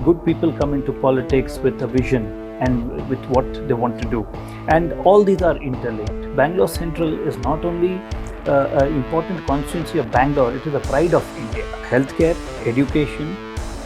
good people come into politics with a vision and with what they want to do. And all these are interlinked. Bangalore Central is not only an important constituency of Bangalore, it is a pride of India. Healthcare, education,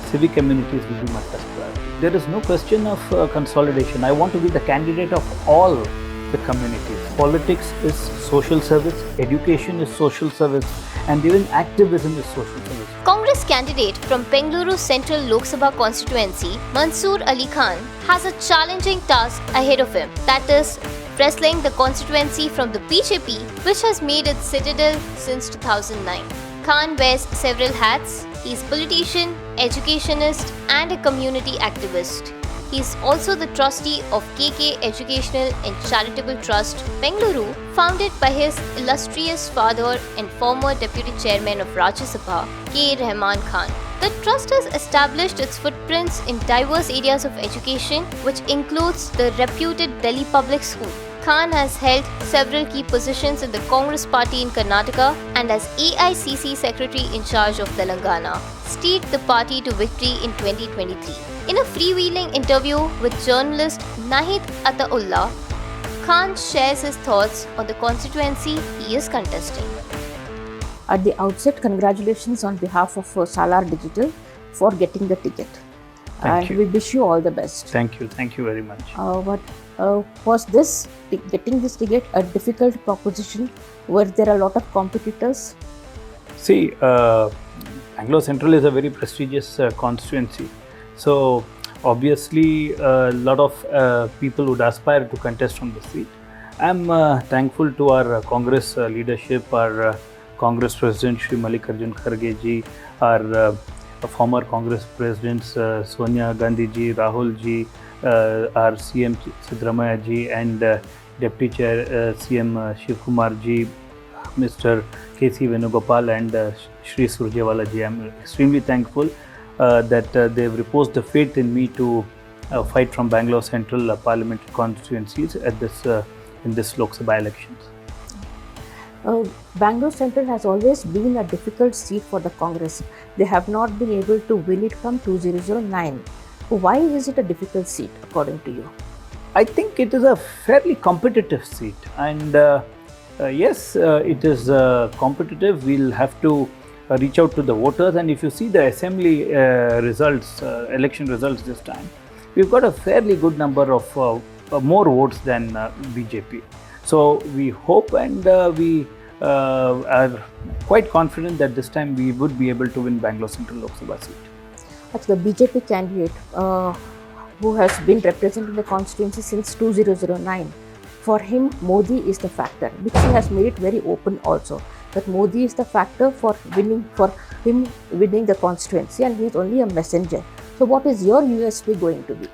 civic communities will be my first priority. There is no question of consolidation. I want to be the candidate of all the communities. Politics is social service, education is social service, and even activism is social service. Congress candidate from Bengaluru Central Lok Sabha constituency, Mansoor Ali Khan, has a challenging task ahead of him. That is, wrestling the constituency from the BJP, which has made its citadel since 2009. Khan wears several hats. He is politician, educationist, and a community activist. He is also the trustee of KK Educational and Charitable Trust, Bengaluru, founded by his illustrious father and former deputy chairman of Rajya Sabha, K. Rahman Khan. The trust has established its footprints in diverse areas of education, which includes the reputed Delhi Public School. Khan has held several key positions in the Congress party in Karnataka and as AICC secretary in charge of Telangana, steered the party to victory in 2023. In a freewheeling interview with journalist Nahid Ataullah, Khan shares his thoughts on the constituency he is contesting. At the outset, congratulations on behalf of Salar Digital for getting the ticket. Thank you. We wish you all the best. Thank you very much. Was this getting this ticket a difficult proposition? Were there a lot of competitors? See, Bangalore Central is a very prestigious constituency. So obviously a lot of people would aspire to contest from the seat. I'm thankful to our Congress leadership, our Congress President Shri Mallikarjun Kharge ji, our former Congress Presidents Sonia Gandhi ji, Rahul ji, our CM Siddaramaiah ji, and Deputy Chair CM Shiv Kumar ji, Mr. K.C. Venugopal, and Shri Surjewala ji. I'm extremely thankful that they've reposed the faith in me to fight from Bangalore Central parliamentary constituencies at in this Lok Sabha elections. Bangalore Central has always been a difficult seat for the Congress. They have not been able to win it from 2009. Why is it a difficult seat according to you? I think it is a fairly competitive seat, and yes, it is competitive. We'll have to reach out to the voters, and if you see the assembly results, election results this time, we've got a fairly good number of more votes than BJP. So we hope and we are quite confident that this time we would be able to win Bangalore Central Lok Sabha seat. The BJP candidate who has been representing the constituency since 2009, for him Modi is the factor, which he has made it very open also, that Modi is the factor for him winning the constituency, and he is only a messenger. So what is your USP going to be?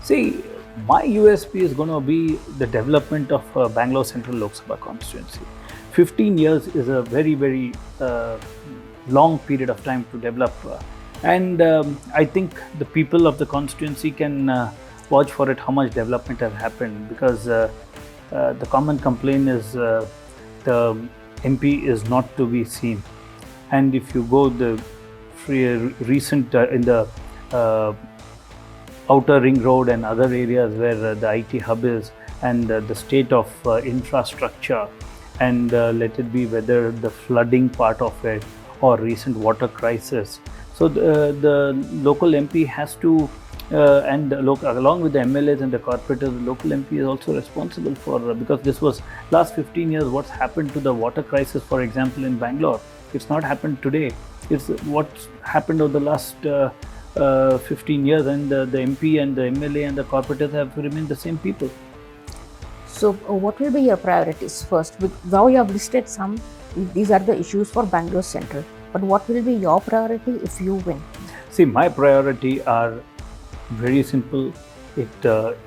See, my USP is going to be the development of Bangalore Central Lok Sabha constituency. 15 years is a very, very long period of time to develop. And I think the people of the constituency can vouch for it how much development has happened, because the common complaint is the MP is not to be seen. And if you go the recent in the outer ring road and other areas where the IT hub is, and the state of infrastructure, and let it be whether the flooding part of it or recent water crisis. So the local MP has to, along with the MLAs and the corporators, the local MP is also responsible for, because this was last 15 years, what's happened to the water crisis, for example, in Bangalore. It's not happened today. It's what's happened over the last 15 years, and the MP and the MLA and the corporators have remained the same people. So what will be your priorities first? Now you have listed some, these are the issues for Bangalore Central, but what will be your priority if you win? See, my priority are very simple. It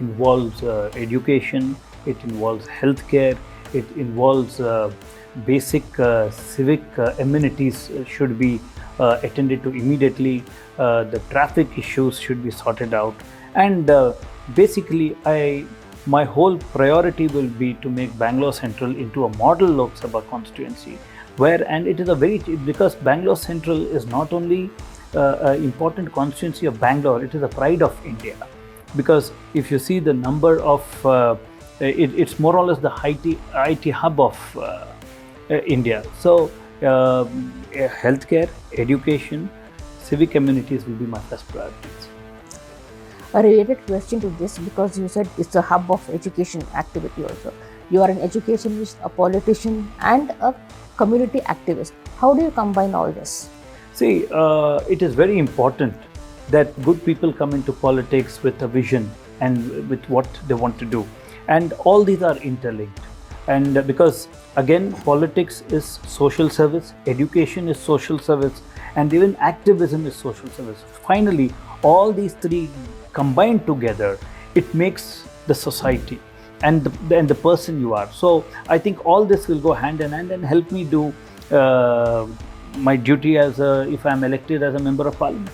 involves education, it involves healthcare, it involves basic civic amenities should be attended to immediately. The traffic issues should be sorted out, and basically my whole priority will be to make Bangalore Central into a model Lok Sabha constituency, where, and it is a very, because Bangalore Central is not only important constituency of Bangalore, it is a pride of India, because if you see the number of, it's more or less the IT hub of India. So healthcare, education, civic communities will be my first priorities. A related question to this, because you said it's a hub of education activity also. You are an educationist, a politician, and a community activist. How do you combine all this? See, it is very important that good people come into politics with a vision and with what they want to do. And all these are interlinked. And because, again, politics is social service, education is social service, and even activism is social service. Finally, all these three combined together, it makes the society and the person you are. So I think all this will go hand in hand and help me do my duty as if I am elected as a member of parliament.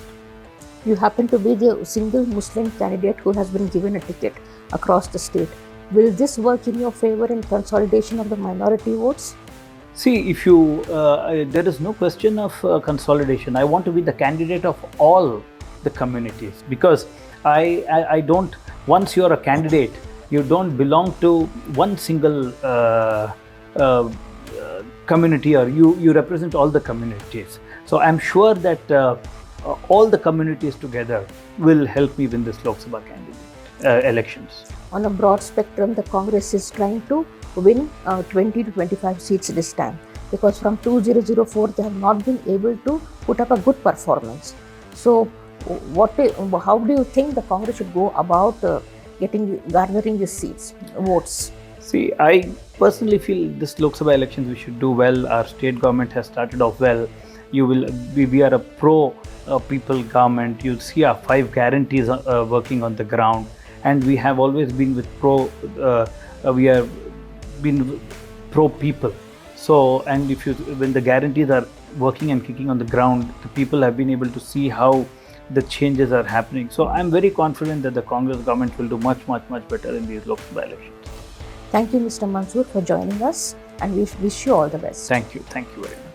You happen to be the single Muslim candidate who has been given a ticket across the state. Will this work in your favor in consolidation of the minority votes? See, if you, there is no question of consolidation. I want to be the candidate of all the communities, because I don't, once you're a candidate, you don't belong to one single community, or you represent all the communities. So I'm sure that all the communities together will help me win this Lok Sabha candidate elections. On a broad spectrum, the Congress is trying to win 20 to 25 seats this time, because from 2004 they have not been able to put up a good performance. So how do you think the Congress should go about garnering these seats, votes? See, I personally feel this Lok Sabha elections we should do well. Our state government has started off well. We are a pro people government. You see our 5 guarantees working on the ground, and we have always been with we have been pro people. So, and when the guarantees are working and kicking on the ground, the people have been able to see how the changes are happening. So I'm very confident that the Congress government will do much better in these Lok Sabha elections. Thank you, Mr. Mansoor, for joining us, and we wish you all the best. Thank you very much.